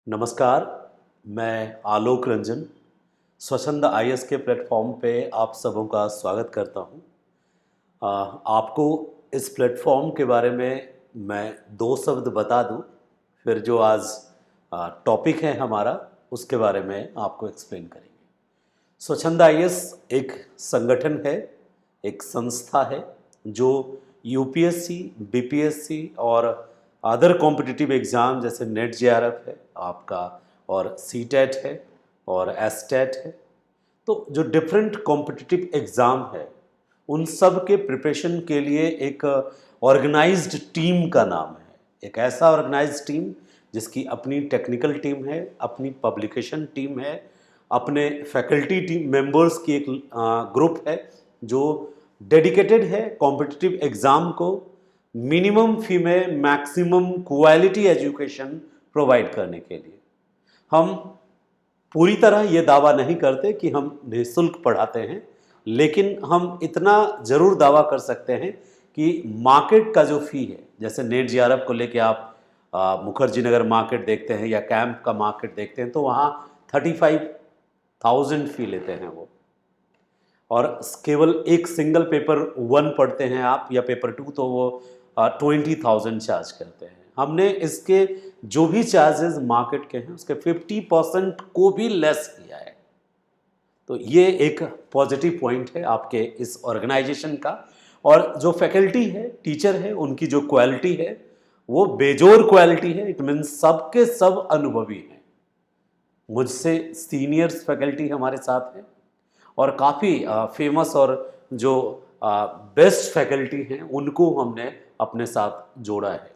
नमस्कार, मैं आलोक रंजन स्वच्छंद आईएएस के प्लेटफॉर्म पे आप सबों का स्वागत करता हूँ। आपको इस प्लेटफॉर्म के बारे में मैं 2 शब्द बता दूँ, फिर जो आज टॉपिक है हमारा उसके बारे में आपको एक्सप्लेन करेंगे। स्वच्छंद आईएएस एक संगठन है, एक संस्था है जो यूपीएससी, बीपीएससी और अदर कॉम्पिटिटिव एग्ज़ाम जैसे नेट जेआरएफ है आपका और सीटेट है और एसटेट है। तो जो डिफरेंट कॉम्पिटिटिव एग्ज़ाम है उन सब के प्रिपरेशन के लिए एक ऑर्गेनाइज्ड टीम का नाम है। एक ऐसा ऑर्गेनाइज्ड टीम जिसकी अपनी टेक्निकल टीम है, अपनी पब्लिकेशन टीम है, अपने फैकल्टी टीम मेंबर्स की एक ग्रुप है जो डेडिकेटेड है कॉम्पिटिटिव एग्ज़ाम को मिनिमम फी में मैक्सिमम क्वालिटी एजुकेशन प्रोवाइड करने के लिए। हम पूरी तरह ये दावा नहीं करते कि हम निःशुल्क पढ़ाते हैं, लेकिन हम इतना ज़रूर दावा कर सकते हैं कि मार्केट का जो फ़ी है, जैसे नेट जेआरएफ को लेके आप मुखर्जी नगर मार्केट देखते हैं या कैंप का मार्केट देखते हैं तो वहाँ 35,000 फ़ी लेते हैं वो, और केवल एक सिंगल पेपर 1 पढ़ते हैं आप या पेपर 2 तो वो 20,000 चार्ज करते हैं। हमने इसके जो भी चार्जेस मार्केट के हैं उसके 50% को भी लेस किया है। तो ये एक पॉजिटिव पॉइंट है आपके इस ऑर्गेनाइजेशन का। और जो फैकल्टी है, टीचर है, उनकी जो क्वालिटी है वो बेजोर क्वालिटी है। इट मीन्स सबके सब अनुभवी हैं। मुझसे सीनियर्स फैकल्टी हमारे साथ हैं और काफ़ी फेमस और जो बेस्ट फैकल्टी हैं उनको हमने अपने साथ जोड़ा है।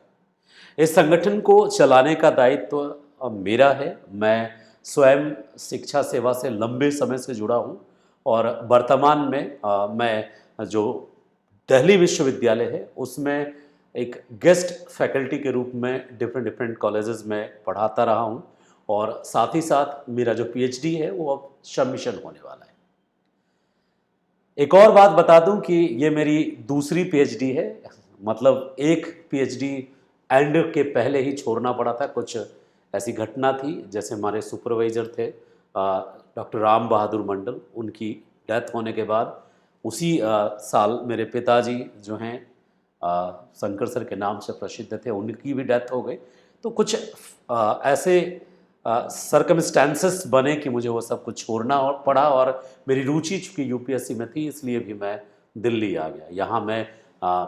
इस संगठन को चलाने का दायित्व मेरा है। मैं स्वयं शिक्षा सेवा से लंबे समय से जुड़ा हूँ और वर्तमान में मैं जो दिल्ली विश्वविद्यालय है उसमें एक गेस्ट फैकल्टी के रूप में डिफरेंट डिफरेंट कॉलेजेस में पढ़ाता रहा हूँ और साथ ही साथ मेरा जो पीएचडी है वो अब सबमिशन होने वाला है। एक और बात बता दूं कि ये मेरी दूसरी पीएचडी है, मतलब एक पीएचडी एंड के पहले ही छोड़ना पड़ा था। कुछ ऐसी घटना थी, जैसे हमारे सुपरवाइज़र थे डॉक्टर राम बहादुर मंडल, उनकी डेथ होने के बाद उसी साल मेरे पिताजी जो हैं शंकर सर के नाम से प्रसिद्ध थे, उनकी भी डेथ हो गई। तो कुछ ऐसे सरकमस्टेंसेस बने कि मुझे वो सब कुछ छोड़ना और पड़ा, और मेरी रुचि चूँकि यूपीएससी में थी इसलिए भी मैं दिल्ली आ गया। यहाँ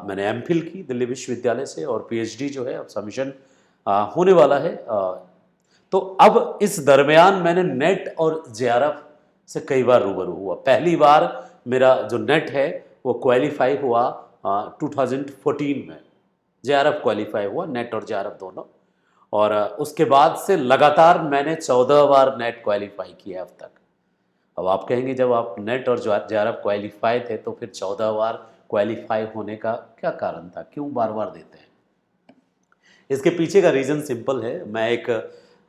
मैंने एमफिल की दिल्ली विश्वविद्यालय से और पीएचडी जो है अब सबमिशन होने वाला है। तो अब इस दरमियान मैंने नेट और जेआरएफ से कई बार रूबरू हुआ। पहली बार मेरा जो नेट है वो क्वालिफाई हुआ 2014 में। जेआरएफ क्वालिफाई हुआ, नेट और जेआरएफ दोनों। और उसके बाद से लगातार मैंने 14 बार नेट क्वालिफाई किया अब तक। अब आप कहेंगे जब आप नेट और जेआरएफ क्वालिफाई थे तो फिर 14 बार क्वालिफाई होने का क्या कारण था, क्यों बार बार देते हैं? इसके पीछे का रीज़न सिंपल है। मैं एक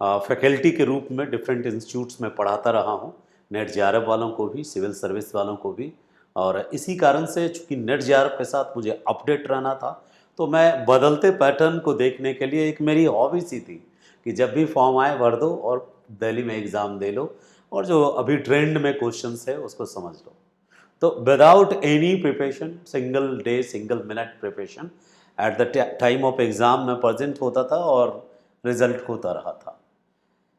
फैकल्टी के रूप में डिफरेंट इंस्टीट्यूट्स में पढ़ाता रहा हूँ, नेट जेआरएफ वालों को भी, सिविल सर्विस वालों को भी। और इसी कारण से चूँकि नेट जेआरएफ के साथ मुझे अपडेट रहना था, तो मैं बदलते पैटर्न को देखने के लिए एक मेरी हॉबी सी थी कि जब भी फॉर्म आए भर दो और दिल्ली में एग्ज़ाम दे लो और जो अभी ट्रेंड में क्वेश्चंस है उसको समझ लो। तो without any preparation, single day single minute preparation, at the time of exam में प्रेजेंट होता था और रिजल्ट होता रहा था।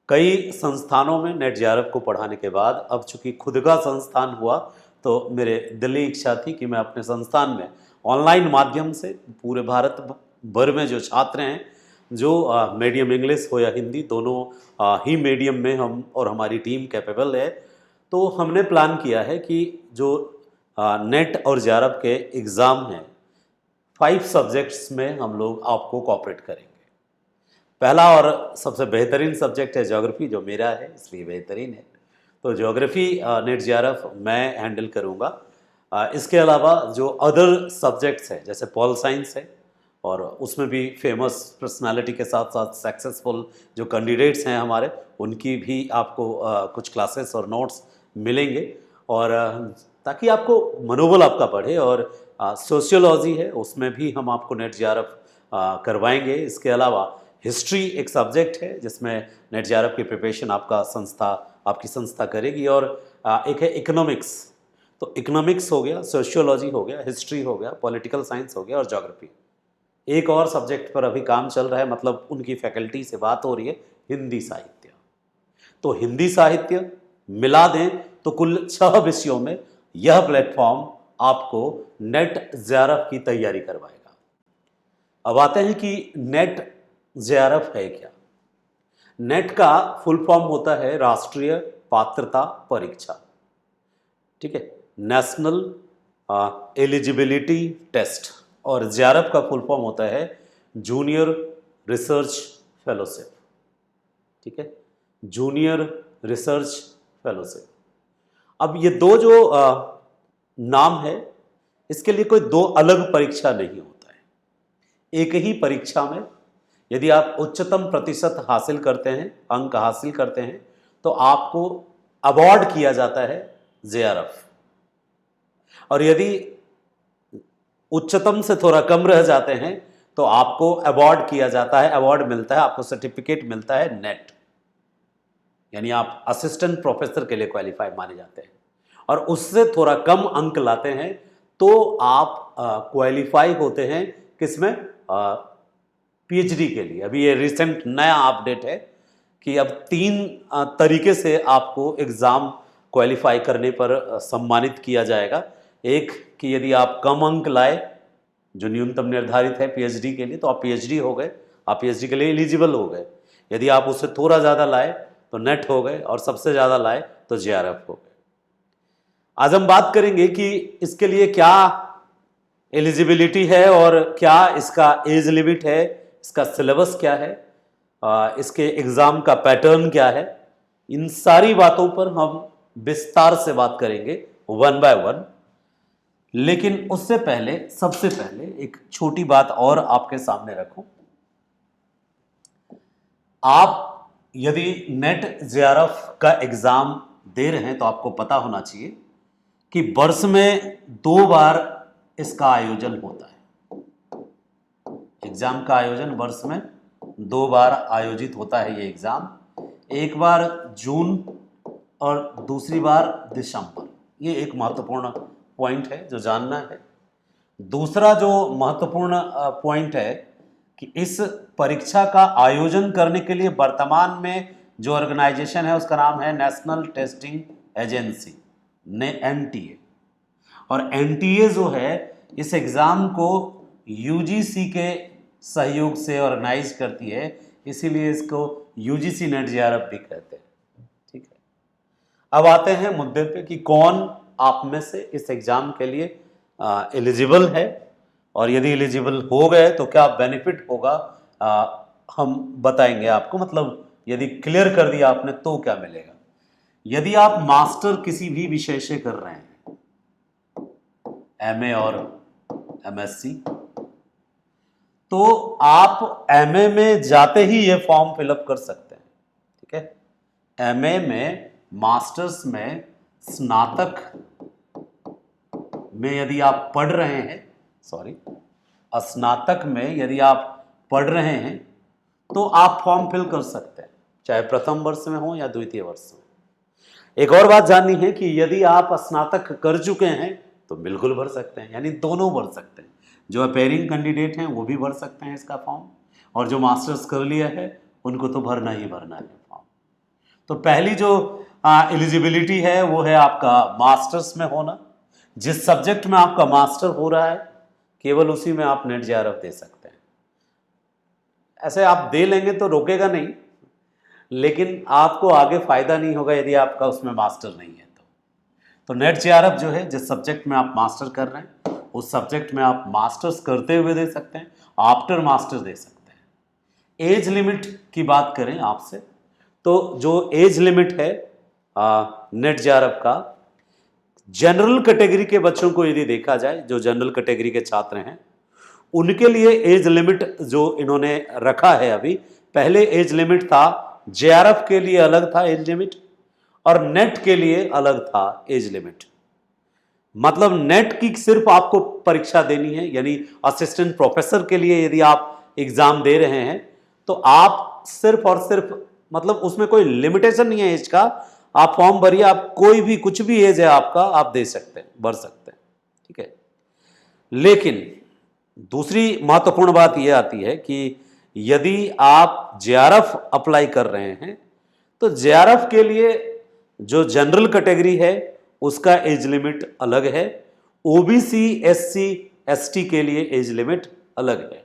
कई संस्थानों में नेट जेआरएफ को पढ़ाने के बाद अब चूंकि खुद का संस्थान हुआ तो मेरे दिली इच्छा थी कि मैं अपने संस्थान में ऑनलाइन माध्यम से पूरे भारत भर में जो छात्र हैं, जो मीडियम इंग्लिश हो या हिंदी, दोनों ही मीडियम में हम और हमारी टीम कैपेबल है, तो हमने प्लान किया है कि जो नेट और जेआरएफ के एग्ज़ाम हैं 5 सब्जेक्ट्स में हम लोग आपको कोऑपरेट करेंगे। पहला और सबसे बेहतरीन सब्जेक्ट है ज्योग्राफी, जो मेरा है इसलिए बेहतरीन है। तो ज्योग्राफी नेट जेआरएफ मैं हैंडल करूँगा। इसके अलावा जो अदर सब्जेक्ट्स हैं जैसे पॉल साइंस है और उसमें भी फेमस पर्सनालिटी के साथ साथ सक्सेसफुल जो कैंडिडेट्स हैं हमारे, उनकी भी आपको कुछ क्लासेस और नोट्स मिलेंगे। और ताकि आपको मनोबल आपका बढ़े। और सोशियोलॉजी है उसमें भी हम आपको नेट जेआरएफ करवाएंगे। इसके अलावा हिस्ट्री एक सब्जेक्ट है जिसमें नेट जेआरएफ की प्रिपरेशन आपकी संस्था करेगी। और एक है इकोनॉमिक्स, तो इकोनॉमिक्स हो गया, सोशियोलॉजी हो गया, हिस्ट्री हो गया, पॉलिटिकल साइंस हो गया और ज्योग्राफी। एक और सब्जेक्ट पर अभी काम चल रहा है, मतलब उनकी फैकल्टी से बात हो रही है, हिंदी साहित्य। तो हिंदी साहित्य मिला दें तो कुल 6 विषयों में यह प्लेटफॉर्म आपको नेट जेआरएफ की तैयारी करवाएगा। अब आते हैं कि नेट जेआरएफ है क्या। नेट का फुल फॉर्म होता है राष्ट्रीय पात्रता परीक्षा, ठीक है, नेशनल एलिजिबिलिटी टेस्ट। और जेआरएफ का फुल फॉर्म होता है जूनियर रिसर्च फेलोशिप, ठीक है, जूनियर रिसर्च फेलोशिप। अब ये दो जो नाम है, इसके लिए कोई 2 अलग परीक्षा नहीं होता है। एक ही परीक्षा में यदि आप उच्चतम प्रतिशत हासिल करते हैं, अंक हासिल करते हैं, तो आपको अवार्ड किया जाता है जेआरएफ। और यदि उच्चतम से थोड़ा कम रह जाते हैं तो आपको अवार्ड किया जाता है, अवार्ड मिलता है, आपको सर्टिफिकेट मिलता है नेट, यानी आप असिस्टेंट प्रोफेसर के लिए क्वालिफाई माने जाते हैं। और उससे थोड़ा कम अंक लाते हैं तो आप क्वालिफाई होते हैं किसमें, पीएचडी के लिए। अभी ये रिसेंट नया अपडेट है कि अब 3 तरीके से आपको एग्ज़ाम क्वालिफाई करने पर सम्मानित किया जाएगा। एक कि यदि आप कम अंक लाए, जो न्यूनतम निर्धारित है पीएचडी के लिए, तो आप पीएचडी हो गए, आप पीएचडी के लिए एलिजिबल हो गए। यदि आप उससे थोड़ा ज़्यादा लाए तो नेट हो गए, और सबसे ज़्यादा लाए तो जेआरएफ हो गए। आज हम बात करेंगे कि इसके लिए क्या एलिजिबिलिटी है और क्या इसका एज लिमिट है, इसका सिलेबस क्या है, इसके एग्ज़ाम का पैटर्न क्या है। इन सारी बातों पर हम विस्तार से बात करेंगे 1 बाय 1। लेकिन उससे पहले, सबसे पहले एक छोटी बात और आपके सामने रखूं। आप यदि नेट जेआरएफ का एग्ज़ाम दे रहे हैं तो आपको पता होना चाहिए कि वर्ष में 2 बार इसका आयोजन होता है। एग्ज़ाम का आयोजन वर्ष में 2 बार आयोजित होता है ये एग्ज़ाम, एक बार जून और दूसरी बार दिसंबर। ये एक महत्वपूर्ण पॉइंट है जो जानना है। दूसरा जो महत्वपूर्ण पॉइंट है कि इस परीक्षा का आयोजन करने के लिए वर्तमान में जो ऑर्गेनाइजेशन है उसका नाम है नेशनल टेस्टिंग एजेंसी, एनटीए। और एनटीए जो है इस एग्ज़ाम को यूजीसी के सहयोग से ऑर्गेनाइज करती है, इसीलिए इसको यूजीसी नेट जेआरएफ भी कहते हैं, ठीक है। अब आते हैं मुद्दे पे कि कौन आप में से इस एग्ज़ाम के लिए एलिजिबल है, और यदि एलिजिबल हो गए तो क्या बेनिफिट होगा, हम बताएंगे आपको। मतलब यदि क्लियर कर दिया आपने तो क्या मिलेगा। यदि आप मास्टर किसी भी विषय से कर रहे हैं, एमए और एमएससी, तो आप एमए में जाते ही ये फॉर्म फिलअप कर सकते हैं, ठीक है। एमए में, मास्टर्स में, स्नातक में यदि आप पढ़ रहे हैं, स्नातक में यदि आप पढ़ रहे हैं तो आप फॉर्म फिल कर सकते हैं, चाहे प्रथम वर्ष में हो या द्वितीय वर्ष में। एक और बात जाननी है कि यदि आप स्नातक कर चुके हैं तो बिल्कुल भर सकते हैं, यानी दोनों भर सकते हैं। जो अपेयरिंग कैंडिडेट हैं वो भी भर सकते हैं इसका फॉर्म, और जो मास्टर्स कर लिया है उनको तो भरना ही भरना है फॉर्म। तो पहली जो एलिजिबिलिटी है वो है आपका मास्टर्स में होना। जिस सब्जेक्ट में आपका मास्टर हो रहा है केवल उसी में आप नेट जेआरएफ दे सकते हैं। ऐसे आप दे लेंगे तो रोकेगा नहीं, लेकिन आपको आगे फायदा नहीं होगा यदि आपका उसमें मास्टर नहीं है तो नेट जेआरएफ जो है जिस सब्जेक्ट में आप मास्टर कर रहे हैं उस सब्जेक्ट में आप मास्टर्स करते हुए दे सकते हैं, आफ्टर मास्टर दे सकते हैं। एज लिमिट की बात करें आपसे, तो जो एज लिमिट है नेट जेआरएफ का, जनरल कैटेगरी के बच्चों को यदि देखा जाए, जो जनरल कैटेगरी के छात्र हैं उनके लिए एज लिमिट जो इन्होंने रखा है, अभी पहले एज लिमिट था, जेआरएफ के लिए अलग था एज लिमिट और नेट के लिए अलग था एज लिमिट। मतलब नेट की सिर्फ आपको परीक्षा देनी है, यानी असिस्टेंट प्रोफेसर के लिए यदि आप एग्जाम दे रहे हैं तो आप सिर्फ और सिर्फ, मतलब उसमें कोई लिमिटेशन नहीं है एज का, आप फॉर्म भरिए, आप कोई भी कुछ भी एज है आपका आप दे सकते हैं, भर सकते हैं, ठीक है। लेकिन दूसरी महत्वपूर्ण बात यह आती है कि यदि आप जेआरएफ अप्लाई कर रहे हैं तो जेआरएफ के लिए जो जनरल कैटेगरी है उसका एज लिमिट अलग है, ओबीसी एससी एसटी के लिए एज लिमिट अलग है।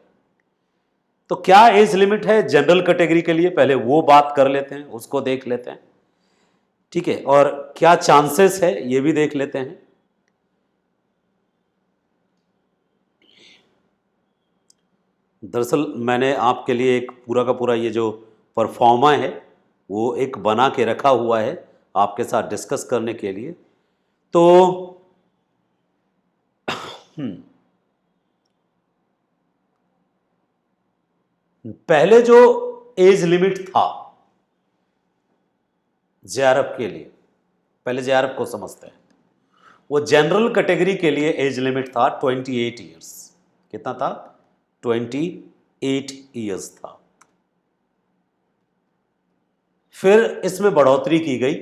तो क्या एज लिमिट है जनरल कैटेगरी के लिए, पहले वो बात कर लेते हैं, उसको देख लेते हैं, ठीक है। और क्या चांसेस है ये भी देख लेते हैं। दरअसल मैंने आपके लिए एक पूरा का पूरा ये जो परफॉर्मा है वो एक बना के रखा हुआ है आपके साथ डिस्कस करने के लिए। तो पहले जो एज लिमिट था जेआरएफ के लिए, पहले जेआरएफ को समझते हैं। वो जनरल कैटेगरी के लिए एज लिमिट था 28 ईयर्स। कितना था? 28 ईयर्स था। फिर इसमें बढ़ोतरी की गई,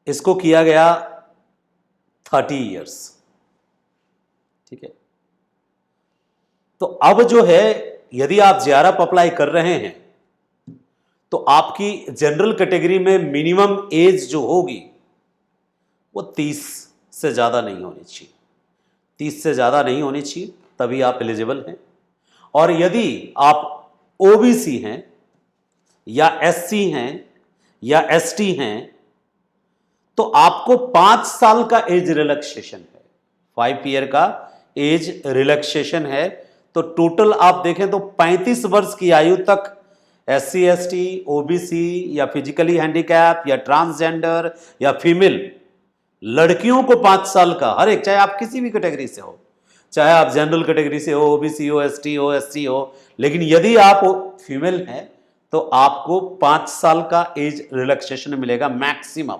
इसको किया गया 30 ईयर्स, ठीक है। तो अब जो है यदि आप जेआरएफ अप्लाई कर रहे हैं तो आपकी जनरल कैटेगरी में मिनिमम एज जो होगी वो 30 से ज़्यादा नहीं होनी चाहिए, 30 से ज़्यादा नहीं होनी चाहिए, तभी आप एलिजिबल हैं। और यदि आप ओबीसी हैं या एससी हैं या एसटी हैं तो आपको 5 साल का एज रिलैक्सेशन है, 5 ईयर का एज रिलैक्सेशन है। तो टोटल आप देखें तो 35 वर्ष की आयु तक एससी एसटी ओबीसी या फिजिकली हैंडीकैप या ट्रांसजेंडर या फीमेल लड़कियों को 5 साल का हर एक, चाहे आप किसी भी कैटेगरी से हो, चाहे आप जनरल कैटेगरी से हो, ओबीसी हो, एसटी हो, एससी हो, लेकिन यदि आप फीमेल हैं तो आपको 5 साल का एज रिलैक्सेशन मिलेगा मैक्सिमम,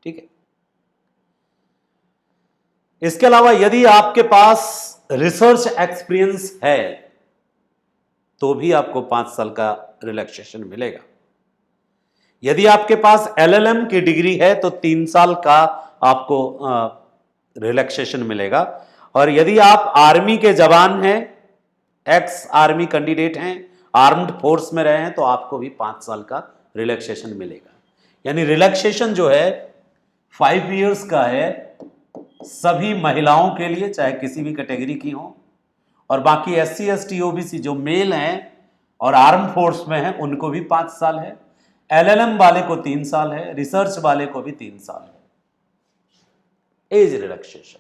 ठीक है। इसके अलावा यदि आपके पास रिसर्च एक्सपीरियंस है तो भी आपको 5 साल का रिलैक्सेशन मिलेगा। यदि आपके पास एलएलएम की डिग्री है तो 3 साल का आपको रिलैक्सेशन मिलेगा। और यदि आप आर्मी के जवान हैं, एक्स आर्मी कैंडिडेट हैं, आर्म्ड फोर्स में रहे हैं तो आपको भी 5 साल का रिलैक्सेशन मिलेगा। यानी रिलैक्सेशन जो है 5 इयर्स का है सभी महिलाओं के लिए, चाहे किसी भी कैटेगरी की हो, और बाकी एससी एसटी ओबीसी जो मेल हैं और आर्म फोर्स में हैं उनको भी 5 साल है, एलएलएम वाले को 3 साल है, रिसर्च वाले को भी 3 साल है एज रिलैक्सेशन।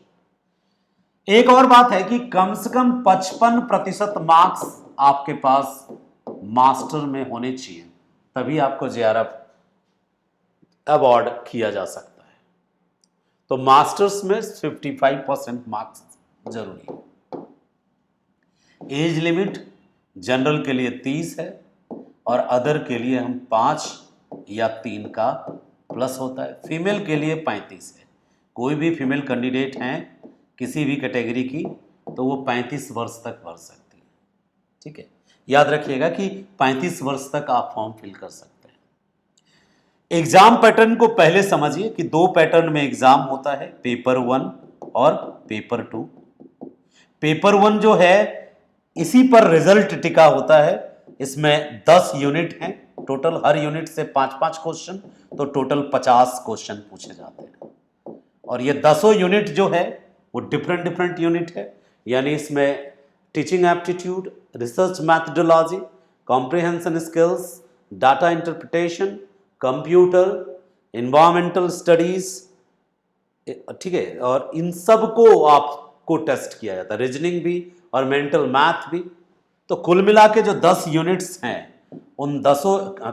एक और बात है कि कम से कम 55% मार्क्स आपके पास मास्टर में होने चाहिए, तभी आपको जेआरएफ अवार्ड किया जा सकता है। तो मास्टर्स में 55% मार्क्स जरूरी है। एज लिमिट जनरल के लिए 30 है और अदर के लिए हम 5 या 3 का प्लस होता है। फीमेल के लिए 35 है। कोई भी फीमेल कैंडिडेट हैं किसी भी कैटेगरी की तो वो 35 वर्ष तक भर सकती है, ठीक है। याद रखिएगा कि 35 वर्ष तक आप फॉर्म फिल कर सकते हैं। एग्जाम पैटर्न को पहले समझिए कि 2 पैटर्न में एग्जाम होता है, पेपर 1 और पेपर 2। पेपर 1 जो है इसी पर रिजल्ट टिका होता है। इसमें 10 यूनिट हैं टोटल, हर यूनिट से 5-5 क्वेश्चन, तो टोटल 50 क्वेश्चन पूछे जाते हैं। और ये 10 यूनिट जो है वो डिफरेंट यूनिट है, यानी इसमें teaching aptitude, research methodology, comprehension skills, data interpretation, computer, environmental studies, ठीक है, और इन सब को आपको टेस्ट किया जाता है, रीजनिंग भी और मेंटल मैथ भी। तो कुल मिला के जो 10 यूनिट्स हैं उन 10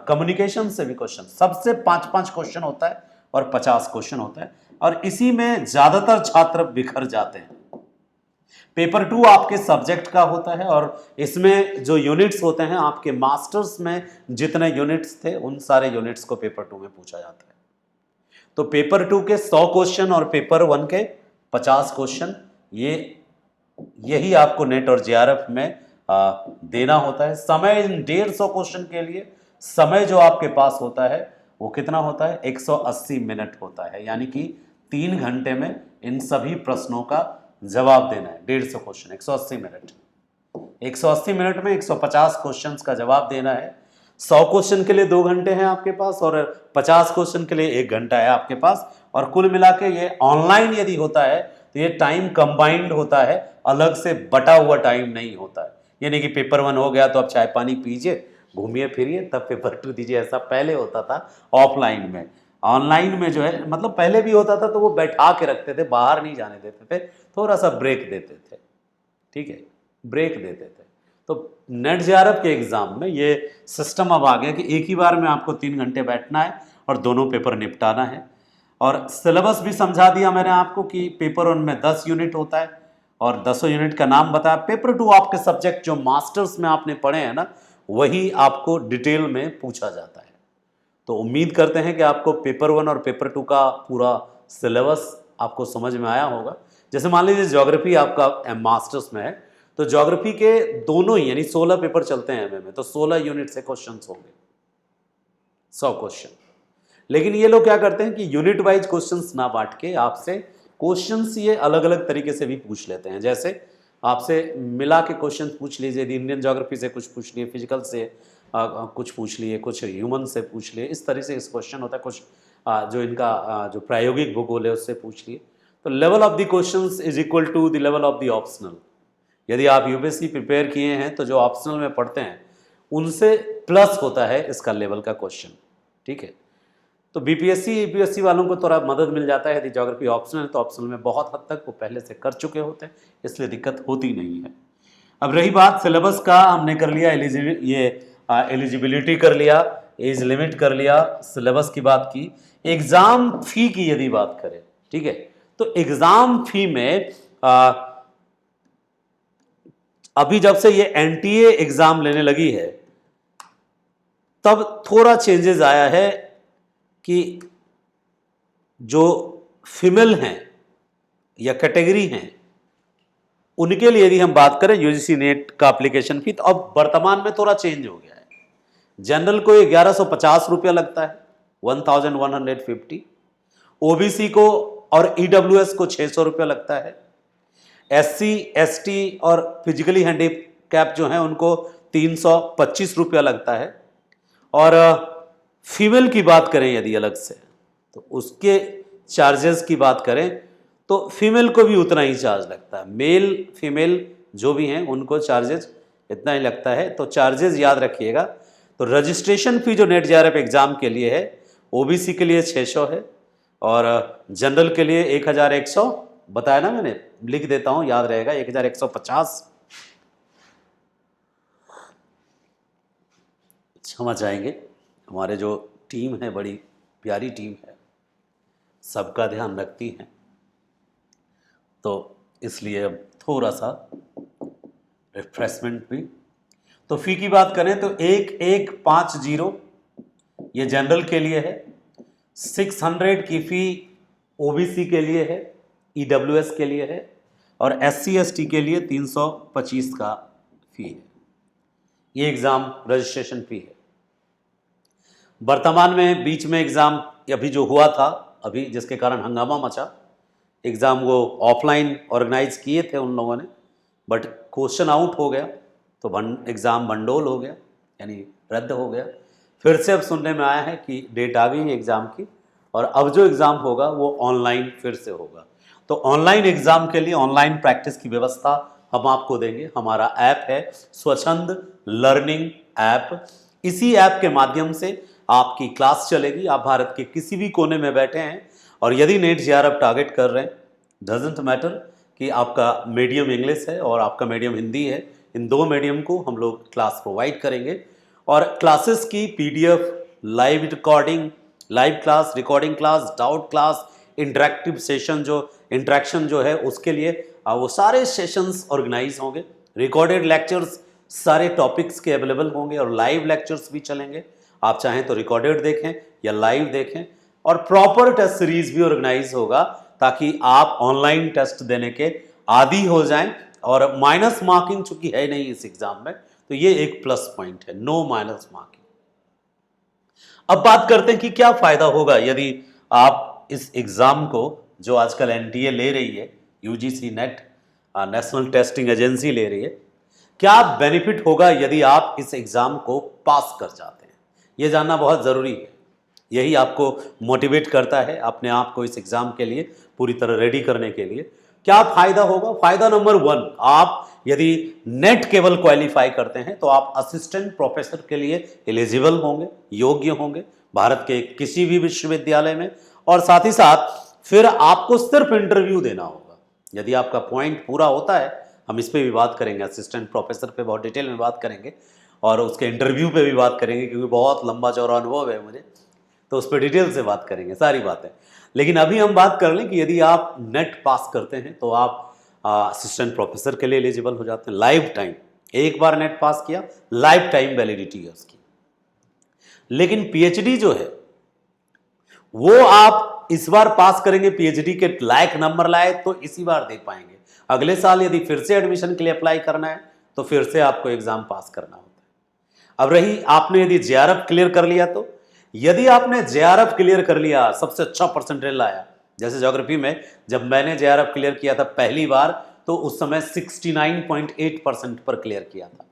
कम्युनिकेशन से भी क्वेश्चन, सबसे 5-5 क्वेश्चन होता है और 50 क्वेश्चन होता है, और इसी में ज्यादातर छात्र बिखर जाते हैं। पेपर 2 आपके सब्जेक्ट का होता है और इसमें जो यूनिट्स होते हैं आपके मास्टर्स में जितने यूनिट्स थे उन सारे यूनिट्स को पेपर 2 में पूछा जाता है। तो पेपर 2 के 100 क्वेश्चन और पेपर 1 के 50 क्वेश्चन, यही आपको नेट और जेआरएफ में देना होता है। समय इन 150 क्वेश्चन के लिए समय जो आपके पास होता है वो कितना होता है, 180 मिनट होता है, यानी कि 3 घंटे में इन सभी प्रश्नों का जवाब देना है। 150 क्वेश्चन 180 मिनट, 180 मिनट में 150 क्वेश्चंस का जवाब देना है। 100 क्वेश्चन के लिए 2 घंटे हैं आपके पास और 50 क्वेश्चन के लिए 1 घंटा है आपके पास। और कुल मिला के ये ऑनलाइन यदि होता है तो ये टाइम कंबाइंड होता है, अलग से बटा हुआ टाइम नहीं होता है। यानी कि पेपर 1 हो गया तो अब चाय पानी पीजिए, घूमिए फिरिए, तब पेपर 2 दीजिए, ऐसा पहले होता था ऑफलाइन में। ऑनलाइन में जो है मतलब पहले भी होता था तो वो बैठा के रखते थे, बाहर नहीं जाने देते थे, थोड़ा सा ब्रेक देते थे, ठीक है, ब्रेक देते थे। तो नेट जेआरएफ के एग्जाम में ये सिस्टम अब आ गया कि एक ही बार में आपको 3 घंटे बैठना है और दोनों पेपर निपटाना है। और सिलेबस भी समझा दिया मैंने आपको कि पेपर 1 में 10 यूनिट होता है और 10 यूनिट का नाम बताया। पेपर 2 आपके सब्जेक्ट जो मास्टर्स में आपने पढ़े हैं ना, वही आपको डिटेल में पूछा जाता है। तो उम्मीद करते हैं कि आपको पेपर 1 और पेपर 2 का पूरा सिलेबस आपको समझ में आया होगा। जैसे मान लीजिए ज्योग्राफी आपका मास्टर्स में है तो ज्योग्राफी के दोनों ही यानी 16 पेपर चलते हैं एमए में, तो 16 यूनिट से क्वेश्चंस होंगे, 100 क्वेश्चन। लेकिन ये लोग क्या करते हैं कि यूनिट वाइज क्वेश्चंस ना बांट के आपसे क्वेश्चंस ये अलग अलग तरीके से भी पूछ लेते हैं। जैसे आपसे मिला के क्वेश्चन पूछ लीजिए, इंडियन ज्योग्राफी से कुछ पूछ लिए, फिजिकल से कुछ पूछ लिए, कुछ ह्यूमन से पूछ लिए, इस तरह से इस क्वेश्चन होता है। कुछ जो इनका जो प्रायोगिक भूगोल है उससे पूछ लिए। तो level of the questions is equal to the level of the optional. यदि आप यूपीएससी प्रिपेयर किए हैं तो जो ऑप्शनल में पढ़ते हैं उनसे प्लस होता है इसका लेवल का क्वेश्चन, ठीक है। तो बीपीएससी यूपीएससी वालों को थोड़ा मदद मिल जाता है, यदि ज्योग्राफी ऑप्शनल है तो ऑप्शनल में बहुत हद तक वो पहले से कर चुके होते हैं, इसलिए दिक्कत होती नहीं है। अब रही बात सिलेबस का, हमने कर लिया एलिजिबिलिटी कर लिया, एज लिमिट कर लिया, सिलेबस की बात की। एग्जाम फी की यदि बात करें, ठीक है, तो एग्जाम फी में अभी जब से ये एनटीए एग्जाम लेने लगी है तब थोड़ा चेंजेस आया है कि जो फीमेल हैं या कैटेगरी हैं उनके लिए यदि हम बात करें यूजीसी नेट का एप्लीकेशन फी, तो अब वर्तमान में थोड़ा चेंज हो गया है। जनरल को 1150 रुपया लगता है, 1150। ओबीसी को और ईडब्ल्यूएस को 600 रुपया लगता है। एससी एसटी और फिजिकली हैंडीकैप जो हैं उनको 325 रुपया लगता है। और फीमेल की बात करें यदि अलग से तो उसके चार्जेस की बात करें तो फीमेल को भी उतना ही चार्ज लगता है। मेल फीमेल जो भी हैं उनको चार्जेस इतना ही लगता है। तो चार्जेस याद रखिएगा। तो रजिस्ट्रेशन फी जो नेट जेआरएफ एग्जाम के लिए है, ओबीसी के लिए 600 है और जनरल के लिए 1100 बताया ना मैंने, लिख देता हूं याद रहेगा, 1150। क्षमा चाहेंगे, हमारे जो टीम है बड़ी प्यारी टीम है, सबका ध्यान रखती है, तो इसलिए अब थोड़ा सा रिफ्रेशमेंट भी। तो फी की बात करें तो 1150 ये जनरल के लिए है, 600 की फी ओबीसी के लिए है, ईडब्ल्यूएस के लिए है और एससी एसटी के लिए 325 का फी है। ये एग्ज़ाम रजिस्ट्रेशन फी है। वर्तमान में बीच में एग्ज़ाम अभी जो हुआ था अभी जिसके कारण हंगामा मचा, एग्ज़ाम वो ऑफलाइन ऑर्गेनाइज किए थे उन लोगों ने, बट क्वेश्चन आउट हो गया तो एग्ज़ाम भंडोल हो गया, यानी रद्द हो गया। फिर से अब सुनने में आया है कि डेट आ गई है एग्ज़ाम की और अब जो एग्ज़ाम होगा वो ऑनलाइन फिर से होगा। तो ऑनलाइन एग्ज़ाम के लिए ऑनलाइन प्रैक्टिस की व्यवस्था हम आपको देंगे। हमारा ऐप है स्वच्छंद लर्निंग ऐप। इसी ऐप के माध्यम से आपकी क्लास चलेगी। आप भारत के किसी भी कोने में बैठे हैं और यदि नेट जेआरएफ टारगेट कर रहे हैं, डजेंट मैटर कि आपका मीडियम इंग्लिश है और आपका मीडियम हिंदी है, इन दो मीडियम को हम लोग क्लास प्रोवाइड करेंगे। और क्लासेस की PDF, live recording, live class, recording class, doubt class, interactive session interaction जो है उसके लिए वो सारे सेशंस ऑर्गेनाइज होंगे। रिकॉर्डेड लेक्चर्स सारे टॉपिक्स के अवेलेबल होंगे और लाइव लेक्चर्स भी चलेंगे। आप चाहें तो रिकॉर्डेड देखें या लाइव देखें। और प्रॉपर टेस्ट सीरीज भी ऑर्गेनाइज होगा ताकि आप ऑनलाइन टेस्ट देने के आदी हो जाएं और माइनस मार्किंग चूंकि है नहीं इस एग्जाम में, तो ये एक प्लस पॉइंट है, नो माइनस मार्किंग। अब बात करते हैं कि क्या फायदा होगा यदि आप इस एग्जाम को, जो आजकल एनटीए ले रही है, UGC net, national testing agency ले रही है, क्या बेनिफिट होगा यदि आप इस एग्जाम को पास कर जाते हैं, ये जानना बहुत ज़रूरी है। यही आपको मोटिवेट करता है अपने आप को इस एग्जाम के लिए पूरी तरह रेडी करने के लिए। क्या फायदा होगा? फायदा नंबर 1, आप यदि नेट केवल क्वालिफाई करते हैं तो आप असिस्टेंट प्रोफेसर के लिए एलिजिबल होंगे, योग्य होंगे भारत के किसी भी विश्वविद्यालय में। और साथ ही साथ फिर आपको सिर्फ इंटरव्यू देना होगा। यदि आपका पॉइंट पूरा होता है, हम इस पे भी बात करेंगे, असिस्टेंट प्रोफेसर पे बहुत डिटेल में बात करेंगे और उसके इंटरव्यू पे भी बात करेंगे, क्योंकि बहुत लंबा चौड़ा अनुभव है मुझे, तो उस पर डिटेल से बात करेंगे सारी बातें। लेकिन अभी हम बात कर लें कि यदि आप नेट पास करते हैं तो आप असिस्टेंट प्रोफेसर के लिए एलिजिबल हो जाते हैं, लाइफ टाइम। एक बार नेट पास किया, लाइफ टाइम वैलिडिटी है उसकी। लेकिन पीएचडी जो है वो आप इस बार पास करेंगे, पीएचडी के लायक नंबर लाए तो इसी बार दे पाएंगे। अगले साल यदि फिर से एडमिशन के लिए अप्लाई करना है तो फिर से आपको एग्जाम पास करना होता है। अब रही आपने यदि जेआरएफ क्लियर कर लिया, तो यदि आपने जेआरएफ क्लियर कर लिया, सबसे अच्छा परसेंटेज लाया, जैसे ज्योग्राफी में जब मैंने जेआरएफ क्लियर किया था पहली बार, तो उस समय 69.8% पर क्लियर किया था।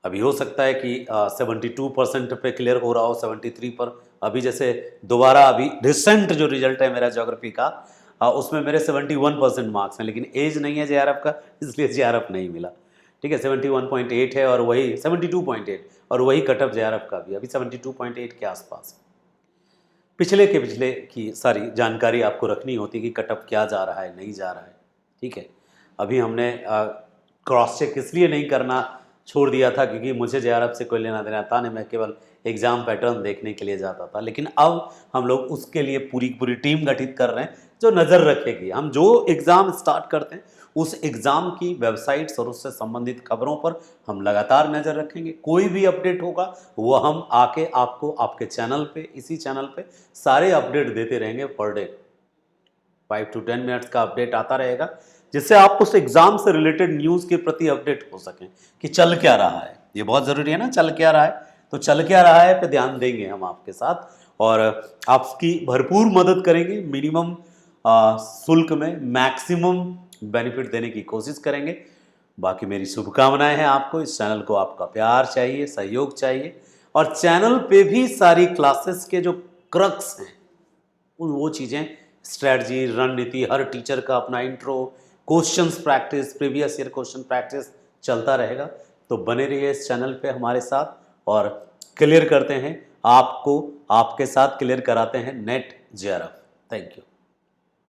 अभी हो सकता है कि 72% पे क्लियर हो रहा हो, 73 पर। अभी जैसे दोबारा अभी रिसेंट जो रिजल्ट है मेरा ज्योग्राफी का, उसमें मेरे 71% मार्क्स हैं, लेकिन एज नहीं है जेआरएफ का, इसलिए जेआरएफ नहीं मिला। ठीक है, 71.8 है और वही 72.8, और वही कटअप जेआरएफ का भी अभी 72.8 के आसपास। पिछले की सारी जानकारी आपको रखनी होती है कि कटअप क्या जा रहा है, नहीं जा रहा है। ठीक है, अभी हमने क्रॉस चेक इसलिए नहीं करना छोड़ दिया था क्योंकि मुझे जेआरएफ से कोई लेना देना था नहीं, मैं केवल एग्ज़ाम पैटर्न देखने के लिए जाता था। लेकिन अब हम लोग उसके लिए पूरी टीम गठित कर रहे हैं जो नज़र रखेगी। हम जो एग्ज़ाम स्टार्ट करते हैं उस एग्ज़ाम की वेबसाइट्स और उससे संबंधित खबरों पर हम लगातार नज़र रखेंगे। कोई भी अपडेट होगा वो हम आके आपको आपके चैनल पे, इसी चैनल पे सारे अपडेट देते रहेंगे। पर डे 5 to 10 मिनट्स का अपडेट आता रहेगा, जिससे आप उस एग्ज़ाम से रिलेटेड न्यूज़ के प्रति अपडेट हो सकें कि चल क्या रहा है। ये बहुत ज़रूरी है ना, चल क्या रहा है, तो चल क्या रहा है पे ध्यान देंगे हम आपके साथ और आपकी भरपूर मदद करेंगे। मिनिमम शुल्क में मैक्सिमम बेनिफिट देने की कोशिश करेंगे। बाकी मेरी शुभकामनाएं हैं आपको। इस चैनल को आपका प्यार चाहिए, सहयोग चाहिए, और चैनल पे भी सारी क्लासेस के जो क्रक्स हैं वो चीज़ें, स्ट्रैटेजी, रणनीति, हर टीचर का अपना intro, questions practice, previous year question practice चलता रहेगा। तो बने रहिए इस चैनल पे हमारे साथ और क्लियर करते हैं आपको, आपके साथ क्लियर कराते हैं नेट जेआरएफ। Thank you.